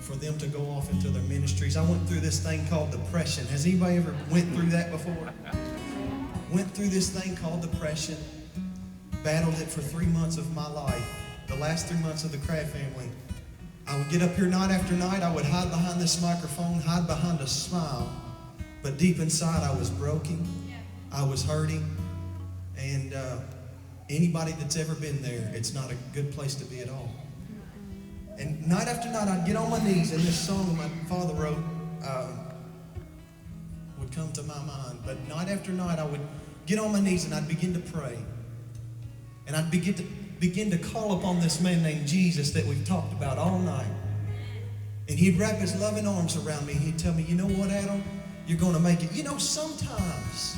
for them to go off into their ministries. I went through this thing called depression. Has anybody ever went through that before? Went through this thing called depression. Battled it for 3 months of my life. The last 3 months of the Crabb family. I would get up here night after night. I would hide behind this microphone, hide behind a smile. But deep inside, I was broken. I was hurting. And anybody that's ever been there, it's not a good place to be at all. And night after night, I'd get on my knees, and this song my father wrote would come to my mind. But night after night, I would get on my knees, and I'd begin to pray. And I'd begin to call upon this man named Jesus that we've talked about all night. And he'd wrap his loving arms around me. He'd tell me, you know what, Adam? You're going to make it. You know, sometimes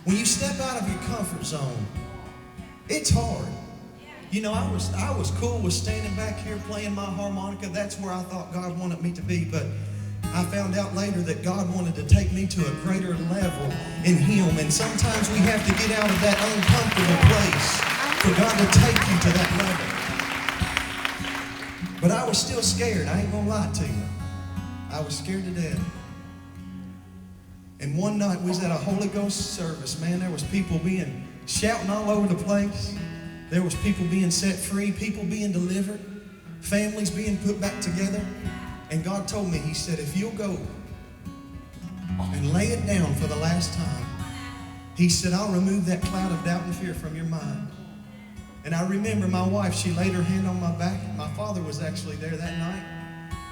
when you step out of your comfort zone, it's hard. You know, I was cool with standing back here playing my harmonica. That's where I thought God wanted me to be. But I found out later that God wanted to take me to a greater level in Him. And sometimes we have to get out of that uncomfortable place for God to take you to that level. But I was still scared. I ain't gonna lie to you. I was scared to death. And one night we was at a Holy Ghost service. Man, there was people being shouting all over the place. There was people being set free, people being delivered, families being put back together. And God told me, He said, if you'll go and lay it down for the last time, He said, I'll remove that cloud of doubt and fear from your mind. And I remember my wife, she laid her hand on my back. My father was actually there that night.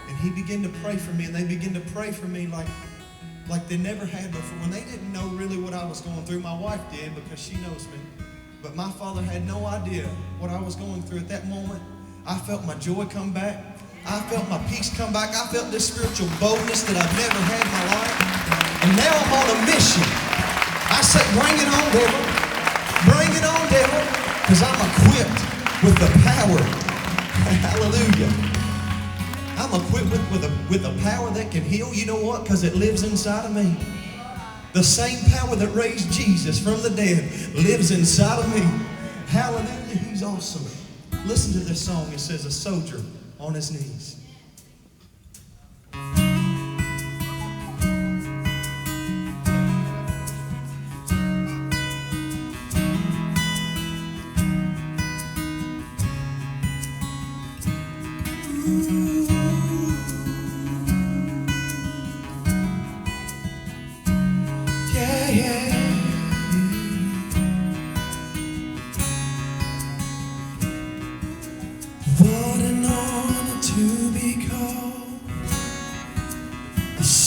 And he began to pray for me, and they began to pray for me like they never had before. And they didn't know really what I was going through. My wife did, because she knows me. But my father had no idea what I was going through at that moment. I felt my joy come back. I felt my peace come back. I felt this spiritual boldness that I've never had in my life. And now I'm on a mission. I say, bring it on, devil. Bring it on, devil. Because I'm equipped with the power. Hallelujah. I'm equipped with a power that can heal. You know what? Because it lives inside of me. The same power that raised Jesus from the dead lives inside of me. Hallelujah. He's awesome. Listen to this song. It says, a soldier on his knees.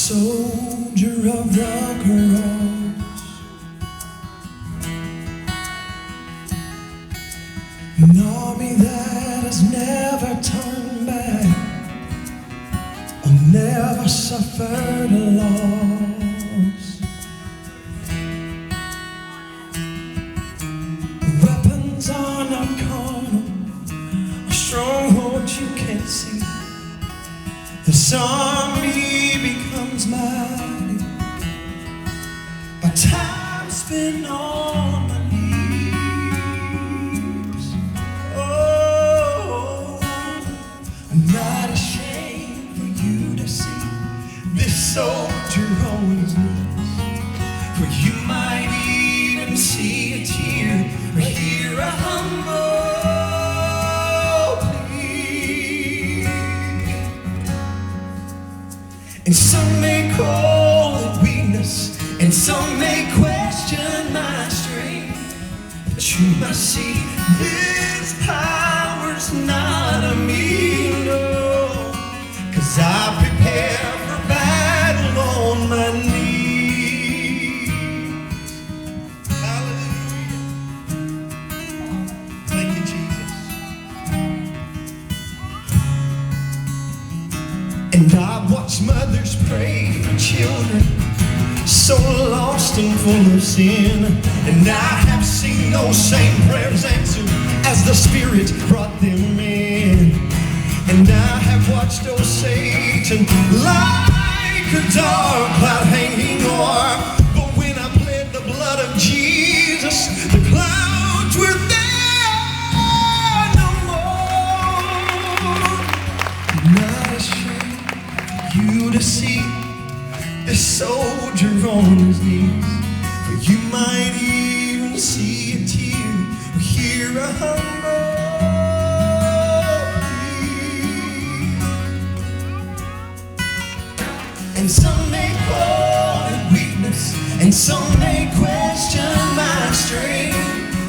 Soldier of the cross, an army that has never turned back, or never suffered a loss. Weapons are not carnal, a stronghold you can't see. This army becomes mighty by time spent on my knees. Oh, I'm not ashamed for you to see this soldier on his knees. For you might even see a tear or hear a humble. And some may call it weakness, and some may question my strength. But you must see this power's not of me, no. 'Cause I prepare for battle on my knees. Hallelujah. Thank you, Jesus. And I watch mothers pray for children so lost and full of sin. And I have seen those same prayers answered as the Spirit brought them in. And I have watched, oh Satan, like a dark cloud hanging o'er. But when I pled the blood of Jesus, the clouds were there no more. Not ashamed you to see the soldier on his knees. For you might even see a tear or hear a humble plea. And some may call it weakness, and some may question my strength,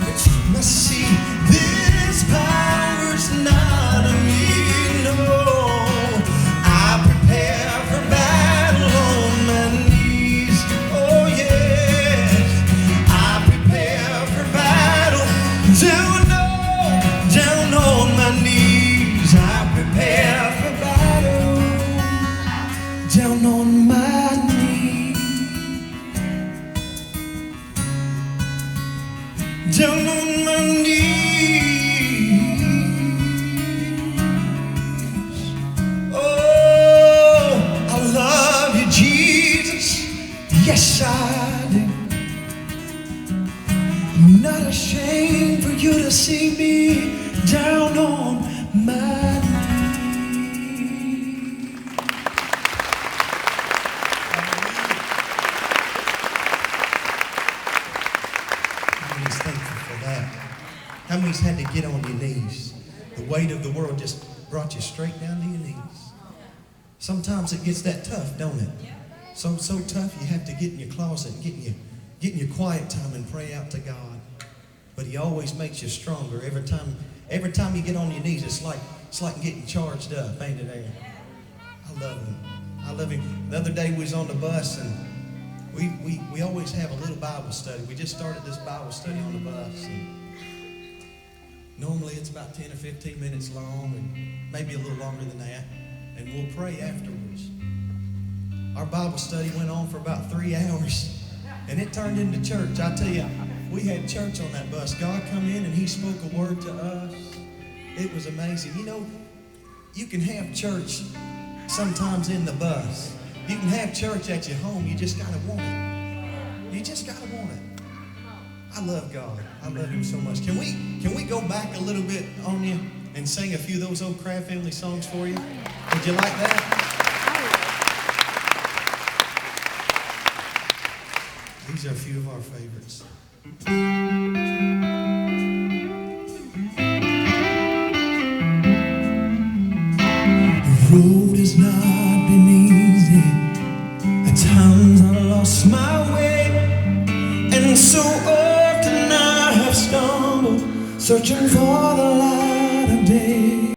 but you must see this power's not of me. No, I prepare for battle on my knees. Oh yeah, I prepare for battle down on my knees. I prepare for battle down on my knees. Down on my knees. Oh, I love you, Jesus. Yes, I do. I'm not ashamed for you to see me down on my knees. How many's thankful for that? How many's had to get on your knees? The weight of the world just brought you straight down to your knees. Sometimes it gets that tough, don't it? So tough you have to get in your closet and get in your quiet time and pray out to God. But He always makes you stronger. Every time you get on your knees, it's like getting charged up, ain't it, Aaron? I love Him. I love Him. The other day we was on the bus, and we always have a little Bible study. We just started this Bible study on the bus. And normally it's about 10 or 15 minutes long, and maybe a little longer than that. And we'll pray afterwards. Our Bible study went on for about 3 hours, and it turned into church. I tell you, we had church on that bus. God come in and He spoke a word to us. It was amazing. You know, you can have church sometimes in the bus. You can have church at your home. You just gotta want it. You just gotta want it. I love God. I love Him so much. Can we go back a little bit on you and sing a few of those old Crabb family songs for you? Would you like that? These are a few of our favorites. The road has not been easy. At times I lost my way, and so often I have stumbled, searching for the light